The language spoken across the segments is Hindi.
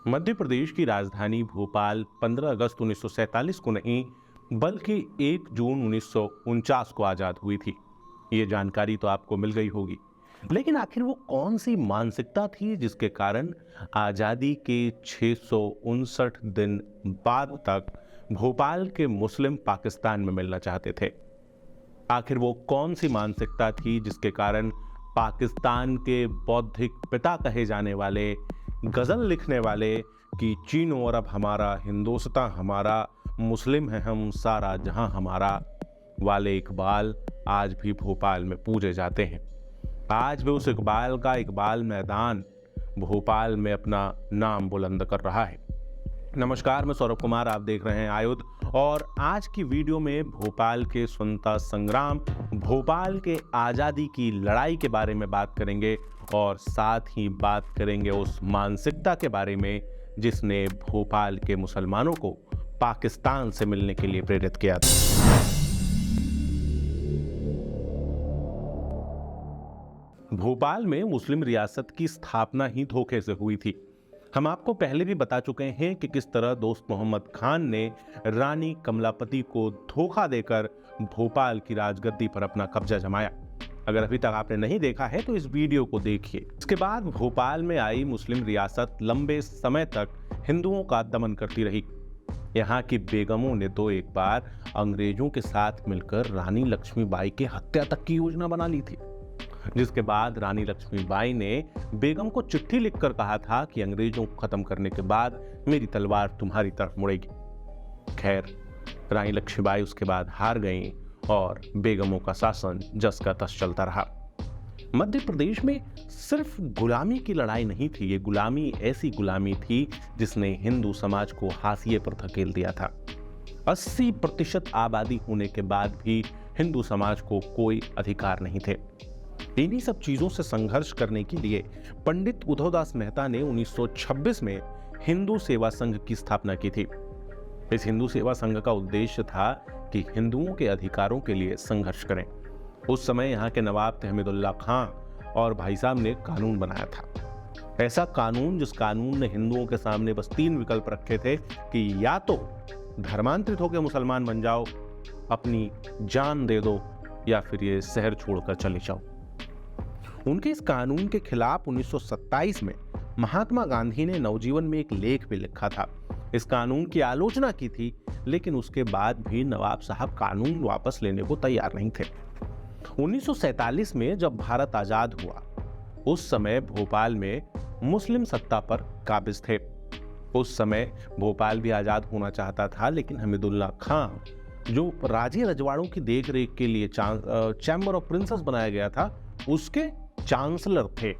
मध्य प्रदेश की राजधानी भोपाल 15 अगस्त 1947 को नहीं बल्कि 1 जून 1949 को आजाद हुई थी। ये जानकारी तो आपको मिल गई होगी, लेकिन आखिर वो कौन सी मानसिकता थी जिसके कारण आजादी के 659 दिन बाद तक भोपाल के मुस्लिम पाकिस्तान में मिलना चाहते थे। आखिर वो कौन सी मानसिकता थी जिसके कारण पाकिस्तान के बौद्धिक पिता कहे जाने वाले, गजल लिखने वाले कि चीनो अरब हमारा, हिंदुस्तान हमारा, मुस्लिम है हम, सारा जहां हमारा वाले इकबाल आज भी भोपाल में पूजे जाते हैं। आज भी उस इकबाल का इकबाल मैदान भोपाल में अपना नाम बुलंद कर रहा है। नमस्कार, मैं सौरभ कुमार, आप देख रहे हैं आयुध, और आज की वीडियो में भोपाल के स्वतंत्रता संग्राम, भोपाल के आज़ादी की लड़ाई के बारे में बात करेंगे और साथ ही बात करेंगे उस मानसिकता के बारे में जिसने भोपाल के मुसलमानों को पाकिस्तान से मिलने के लिए प्रेरित किया था। भोपाल में मुस्लिम रियासत की स्थापना ही धोखे से हुई थी। हम आपको पहले भी बता चुके हैं कि किस तरह दोस्त मोहम्मद खान ने रानी कमलापति को धोखा देकर भोपाल की राजगद्दी पर अपना कब्जा जमाया। अगर अभी तक आपने नहीं देखा है तो इस वीडियो को देखिए। इसके बाद भोपाल में आई मुस्लिम रियासत लंबे समय तक हिंदुओं का दमन करती रही। यहाँ की बेगमों ने तो एक बार अंग्रेजों के साथ मिलकर रानी लक्ष्मीबाई की हत्या तक की योजना बना ली थी, जिसके बाद रानी लक्ष्मीबाई ने बेगम को चिट्ठी लिखकर कहा था कि अंग्रेजों को खत्म करने के बाद मेरी तलवार तुम्हारी तरफ मुड़ेगी। खैर, रानी लक्ष्मीबाई उसके बाद हार गईं और बेगमों का शासन जस का तस चलता रहा। मध्य प्रदेश में सिर्फ गुलामी की लड़ाई नहीं थी, ये गुलामी ऐसी गुलामी थी जिसने हिंदू समाज को हाशिए पर धकेल दिया था। 80% आबादी होने के बाद भी हिंदू समाज को कोई अधिकार नहीं थे। इन्हीं सब चीजों से संघर्ष करने के लिए पंडित उद्धवदास मेहता ने 1926 में हिंदू सेवा संघ की स्थापना की थी। इस हिंदू सेवा संघ का उद्देश्य था कि हिंदुओं के अधिकारों के लिए संघर्ष करें। उस समय यहाँ के नवाब तहमीदुल्लाह खां और भाई साहब ने कानून बनाया था। ऐसा कानून जिस कानून ने हिंदुओं के सामने बस 3 विकल्प रखे थे कि या तो धर्मांतरित होकर मुसलमान बन जाओ, अपनी जान दे दो, या फिर ये शहर छोड़कर चले जाओ। उनके इस कानून के खिलाफ 1927 में महात्मा गांधी ने नवजीवन में एक लेख भी लिखा था। इस कानून की आलोचना की थी, लेकिन उसके बाद भी नवाब साहब कानून वापस लेने को तैयार नहीं थे। 1947 में जब भारत आजाद हुआ, उस समय भोपाल में मुस्लिम सत्ता पर काबिज थे। उस समय भोपाल भी आजाद होना चाहता था, लेकिन हमीदुल्लाह खां, जो राजे रजवाड़ों की देख रेख के लिए चैम्बर ऑफ प्रिंसेस बनाया गया था, उसके चांसलर थे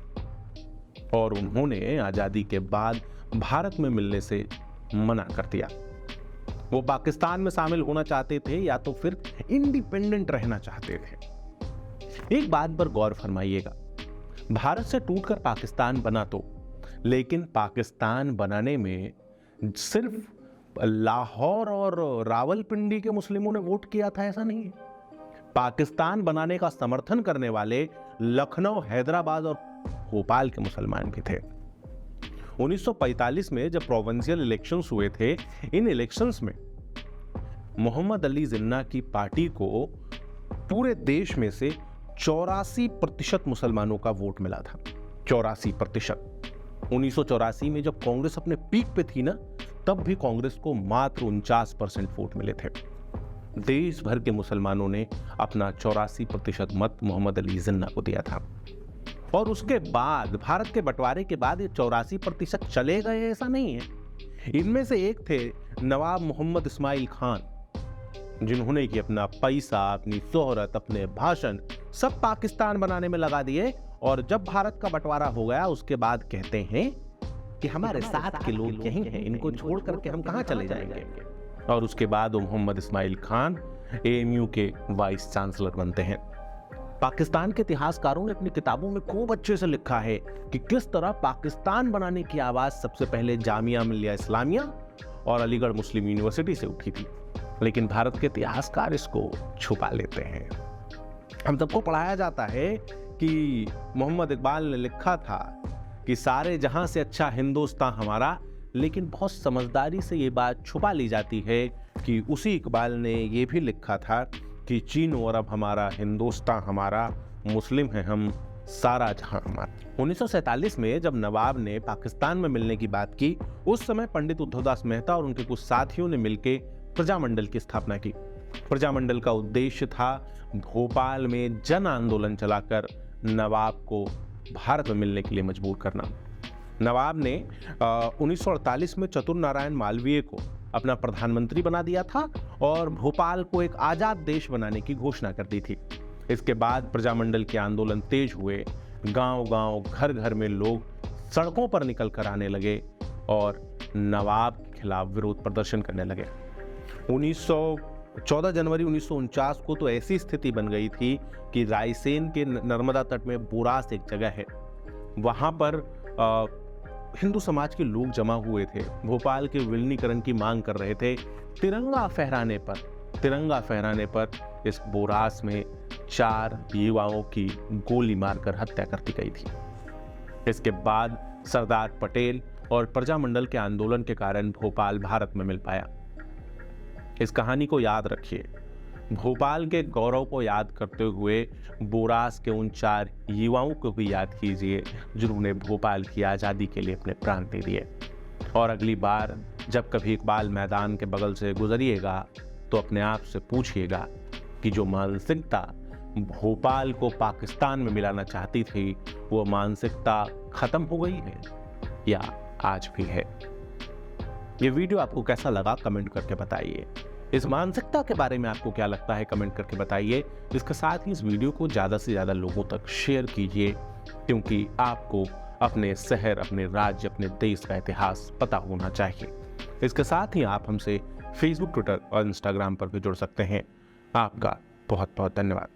और उन्होंने आजादी के बाद भारत में मिलने से मना कर दिया। वो पाकिस्तान में शामिल होना चाहते थे या तो फिर इंडिपेंडेंट रहना चाहते थे। एक बात पर गौर फरमाइएगा, भारत से टूटकर पाकिस्तान बना तो, लेकिन पाकिस्तान बनाने में सिर्फ लाहौर और रावलपिंडी के मुस्लिमों ने वोट किया था ऐसा नहीं है। पाकिस्तान बनाने का समर्थन करने वाले लखनऊ, हैदराबाद और भोपाल के मुसलमान भी थे। 1945 में जब प्रोविंशियल इलेक्शंस हुए थे, इन इलेक्शंस में मोहम्मद अली जिन्ना की पार्टी को पूरे देश में से 84% मुसलमानों का वोट मिला था। 84%। 1984 में जब कांग्रेस अपने पीक पे थी ना, तब भी कांग्रेस को मात्र 49% वोट मिले थे। देश भर के मुसलमानों ने अपना 84% मत मोहम्मद अली जिन्ना को दिया था। और उसके बाद भारत के बंटवारे के बाद ये 84% चले गए ऐसा नहीं है। इनमें से एक थे नवाब मोहम्मद इस्माइल खान, जिन्होंने कि अपना पैसा, अपनी शोहरत, अपने भाषण सब पाकिस्तान बनाने में लगा दिए, और जब भारत का बंटवारा हो गया उसके बाद कहते हैं कि हमारे साथ के लोग यहीं हैं, इनको छोड़ करके हम कहां चले जाएंगे। और उसके बाद मोहम्मद इस्माइल खान एएमयू के वाइस चांसलर बनते हैं। पाकिस्तान के इतिहासकारों ने अपनी किताबों में खूब अच्छे से लिखा है कि किस तरह पाकिस्तान बनाने की आवाज सबसे पहले जामिया मिलिया इस्लामिया और अलीगढ़ मुस्लिम यूनिवर्सिटी से उठी थी, लेकिन भारत के इतिहासकार इसको छुपा लेते हैं। हम सबको पढ़ाया जाता है कि मोहम्मद इकबाल ने लिखा था कि सारे जहां से अच्छा हिंदुस्तान हमारा, लेकिन बहुत समझदारी से ये बात छुपा ली जाती है कि उसी इकबाल ने ये भी लिखा था कि चीन और अब हमारा, हिंदुस्तान हमारा, मुस्लिम है हम, सारा जहां हमारा। 1947 में जब नवाब ने पाकिस्तान में मिलने की बात की, उस समय पंडित उद्धवदास मेहता और उनके कुछ साथियों ने मिलकर प्रजामंडल की स्थापना की। प्रजामंडल का उद्देश्य था भोपाल में जन आंदोलन चलाकर नवाब को भारत में मिलने के लिए मजबूर करना। नवाब ने 1948 में चतुर नारायण मालवीय को अपना प्रधानमंत्री बना दिया था और भोपाल को एक आजाद देश बनाने की घोषणा कर दी थी। इसके बाद प्रजामंडल के आंदोलन तेज हुए, गांव-गांव, घर-घर में लोग सड़कों पर निकल कर आने लगे और नवाब के खिलाफ विरोध प्रदर्शन करने लगे। 14 जनवरी 1949 को तो ऐसी स्थिति बन गई थी कि रायसेन के नर्मदा तट में बुरास एक जगह है, वहां पर हिंदू समाज के लोग जमा हुए थे, भोपाल के विलीनीकरण की मांग कर रहे थे। तिरंगा फहराने पर इस बोरास में 4 युवाओं की गोली मारकर हत्या कर दी गई थी। इसके बाद सरदार पटेल और प्रजामंडल के आंदोलन के कारण भोपाल भारत में मिल पाया। इस कहानी को याद रखिए, भोपाल के गौरव को याद करते हुए बोरास के उन 4 युवाओं को भी याद कीजिए जिन्होंने भोपाल की आज़ादी के लिए अपने प्राण दे दिए। और अगली बार जब कभी इकबाल मैदान के बगल से गुजरिएगा तो अपने आप से पूछिएगा कि जो मानसिकता भोपाल को पाकिस्तान में मिलाना चाहती थी, वो मानसिकता खत्म हो गई है या आज भी है। ये वीडियो आपको कैसा लगा कमेंट करके बताइए। इस मानसिकता के बारे में आपको क्या लगता है कमेंट करके बताइए। इसके साथ ही इस वीडियो को ज़्यादा से ज़्यादा लोगों तक शेयर कीजिए, क्योंकि आपको अपने शहर, अपने राज्य, अपने देश का इतिहास पता होना चाहिए। इसके साथ ही आप हमसे फेसबुक, ट्विटर और इंस्टाग्राम पर भी जुड़ सकते हैं। आपका बहुत बहुत धन्यवाद।